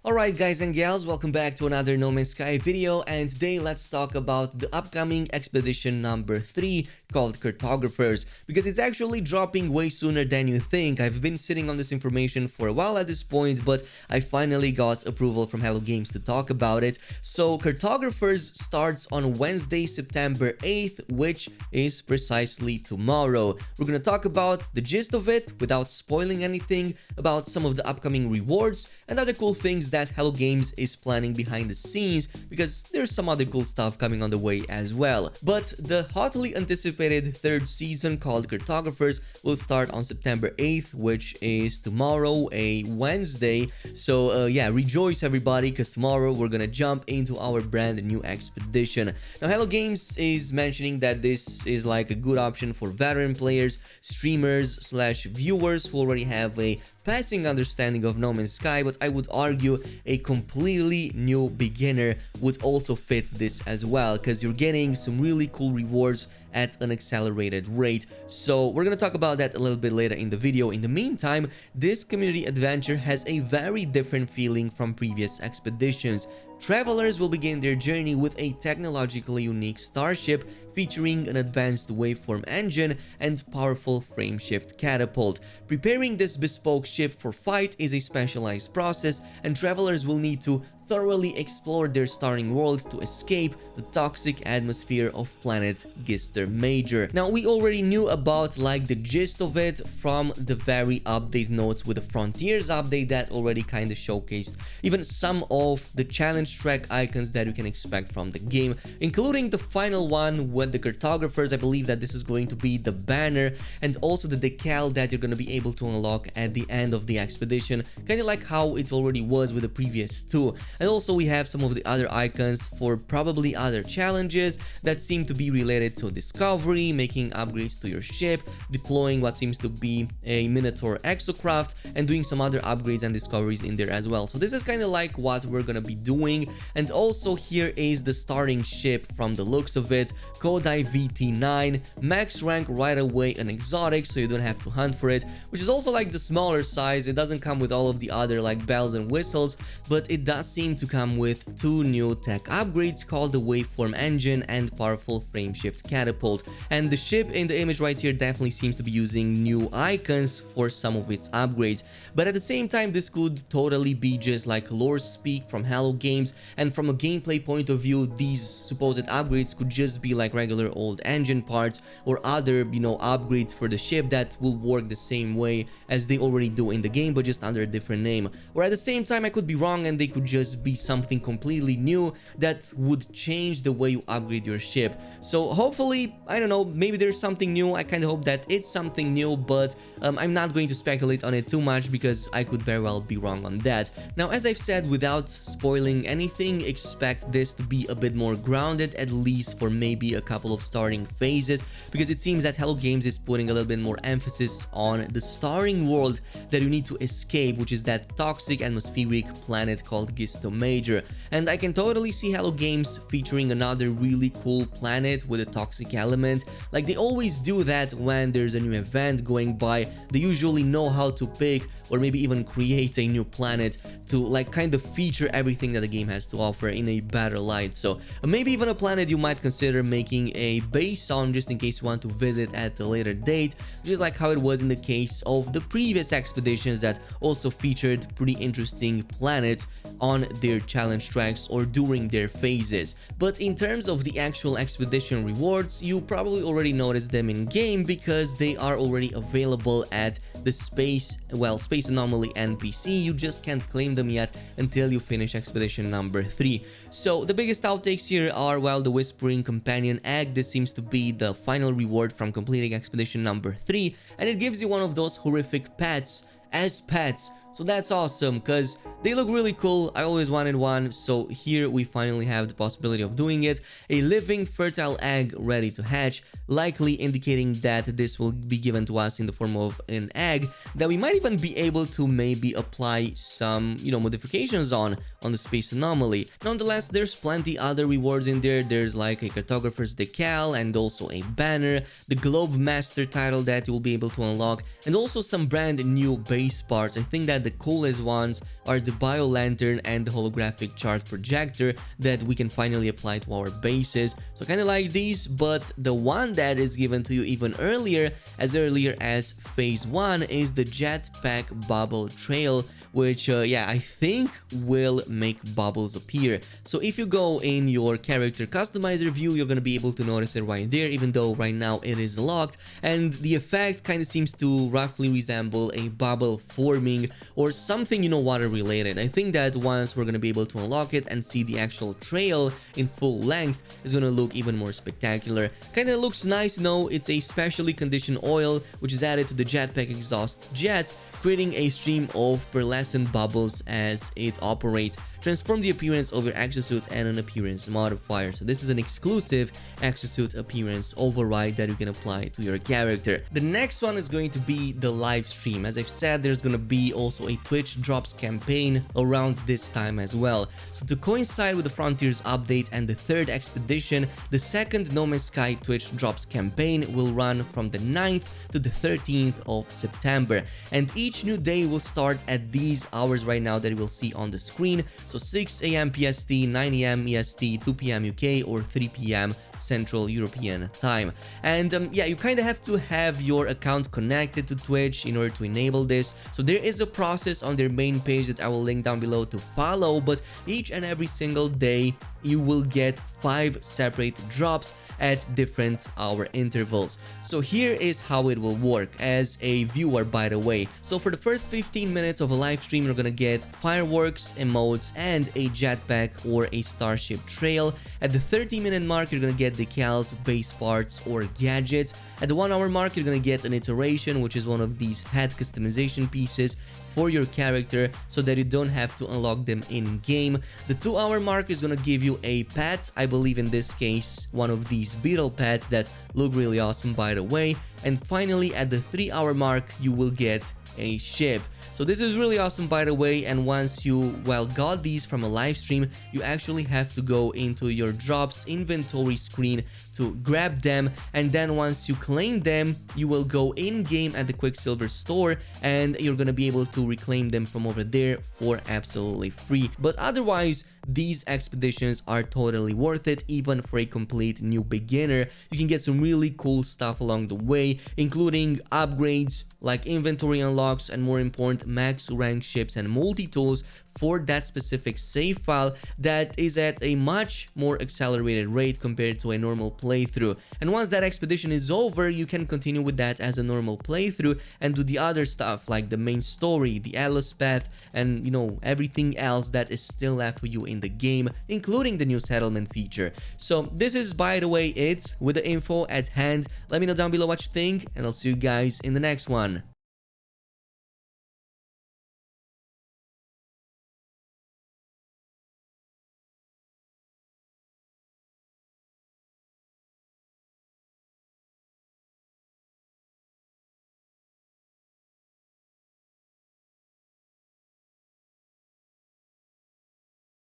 Alright guys and gals, welcome back to another No Man's Sky video, and today let's talk about the upcoming expedition number 3 called Cartographers, because it's actually dropping way sooner than you think. I've been sitting on this information for a while at this point, but I finally got approval from Hello Games to talk about it. So Cartographers starts on Wednesday, September 8th, which is precisely tomorrow. We're gonna talk about the gist of it without spoiling anything, about some of the upcoming rewards and other cool things that Hello Games is planning behind the scenes, because there's some other cool stuff coming on the way as well. But the hotly anticipated third season called Cartographers will start on September 8th, which is tomorrow, a Wednesday. So yeah, rejoice everybody, because tomorrow we're gonna jump into our brand new expedition. Now Hello Games is mentioning that this is like a good option for veteran players, streamers / viewers who already have a passing understanding of No Man's Sky, but I would argue a completely new beginner would also fit this as well, because you're getting some really cool rewards at an accelerated rate. So we're gonna talk about that a little bit later in the video. In the meantime, this community adventure has a very different feeling from previous expeditions. Travelers will begin their journey with a technologically unique starship featuring an advanced waveform engine and powerful frameshift catapult. Preparing this bespoke ship for fight is a specialized process, and travelers will need to thoroughly explore their starting world to escape the toxic atmosphere of planet Gister Major. Now, we already knew about like the gist of it from the very update notes with the Frontiers update that already kind of showcased even some of the challenge track icons that you can expect from the game, including the final one with the Cartographers. I believe that this is going to be the banner and also the decal that you're going to be able to unlock at the end of the expedition, kind of like how it already was with the previous two. And also we have some of the other icons for probably other challenges that seem to be related to discovery, making upgrades to your ship, deploying what seems to be a Minotaur exocraft, and doing some other upgrades and discoveries in there as well. So this is kind of like what we're gonna be doing. And also here is the starting ship from the looks of it, Kodai VT9, max rank right away, an exotic, so you don't have to hunt for it, which is also like the smaller size. It doesn't come with all of the other like bells and whistles, but it does seem to come with two new tech upgrades called the waveform engine and powerful frameshift catapult. And the ship in the image right here definitely seems to be using new icons for some of its upgrades, but at the same time this could totally be just like lore speak from Hello Games, and from a gameplay point of view these supposed upgrades could just be like regular old engine parts or other, you know, upgrades for the ship that will work the same way as they already do in the game, but just under a different name. Or at the same time I could be wrong and they could just be something completely new that would change the way you upgrade your ship. So hopefully, I don't know, maybe there's something new. I kind of hope that it's something new, but I'm not going to speculate on it too much because I could very well be wrong on that. Now, as I've said, without spoiling anything, expect this to be a bit more grounded, at least for maybe a couple of starting phases, because it seems that Hello Games is putting a little bit more emphasis on the starting world that you need to escape, which is that toxic atmospheric planet called Gisto Major. And I can totally see Hello Games featuring another really cool planet with a toxic element. Like they always do that when there's a new event going by. They usually know how to pick or maybe even create a new planet to like kind of feature everything that the game has to offer in a better light. So maybe even a planet you might consider making a base on, just in case you want to visit at a later date, just like how it was in the case of the previous expeditions that also featured pretty interesting planets on their challenge tracks or during their phases. But in terms of the actual expedition rewards, you probably already noticed them in game because they are already available at the Space Anomaly NPC. You just can't claim them yet until you finish expedition number 3. So the biggest outtakes here are, well, the Whispering Companion Egg. This seems to be the final reward from completing expedition number 3, and it gives you one of those horrific pets as pets. So that's awesome because they look really cool. I always wanted one, so here we finally have the possibility of doing it. A living fertile egg ready to hatch, likely indicating that this will be given to us in the form of an egg that we might even be able to maybe apply some, you know, modifications on the Space Anomaly. Nonetheless, there's plenty other rewards in there. There's like a Cartographer's decal and also a banner, the Globe Master title that you'll be able to unlock, and also some brand new base parts. I think that the coolest ones are the bio lantern and the holographic chart projector that we can finally apply to our bases. So kind of like these, but the one that is given to you even earlier as phase 1 is the Jetpack bubble trail, which yeah, I think will make bubbles appear. So if you go in your character customizer view, you're gonna be able to notice it right there, even though right now it is locked, and the effect kind of seems to roughly resemble a bubble forming or something, you know, water related. I think that once we're gonna be able to unlock it and see the actual trail in full length, it's gonna look even more spectacular. Kind of looks nice. No, it's a specially conditioned oil which is added to the Jetpack exhaust jets, creating a stream of pearlescent bubbles as it operates. Transform the appearance of your exosuit and an appearance modifier. So this is an exclusive exosuit appearance override that you can apply to your character. The next one is going to be the live stream. As I've said, there's going to be also a Twitch drops campaign around this time as well. So to coincide with the Frontiers update and the third expedition, the second No Man's Sky Twitch drops campaign will run from the 9th to the 13th of September. And each new day will start at these hours right now that you will see on the screen. So 6 AM PST, 9 AM EST, 2 PM UK, or 3 PM Central European time. And yeah, you kind of have to have your account connected to Twitch in order to enable this. So there is a process on their main page that I will link down below to follow, but each and every single day you will get 5 separate drops at different hour intervals. So here is how it will work as a viewer, by the way. So for the first 15 minutes of a live stream, you're gonna get fireworks, emotes, and a jetpack or a starship trail. At the 30-minute mark, you're gonna get decals, base parts, or gadgets. At the 1 hour mark, you're gonna get an iteration, which is one of these head customization pieces for your character so that you don't have to unlock them in game. The 2 hour mark is gonna give you a pet, I believe in this case one of these beetle pets that look really awesome, by the way. And finally at the 3 hour mark you will get a ship. So this is really awesome, by the way, and once you, well, got these from a live stream, you actually have to go into your drops inventory screen to grab them, and then once you claim them, you will go in game at the Quicksilver store and you're gonna be able to reclaim them from over there for absolutely free. But otherwise, these expeditions are totally worth it, even for a complete new beginner. You can get some really cool stuff along the way, including upgrades like inventory unlocks and, more important, max rank ships and multi-tools for that specific save file that is at a much more accelerated rate compared to a normal playthrough. And once that expedition is over, you can continue with that as a normal playthrough and do the other stuff like the main story, the Atlas path, and, you know, everything else that is still left for you in the game, including the new settlement feature. So this is, by the way, it with the info at hand. Let me know down below what you think, and I'll see you guys in the next one.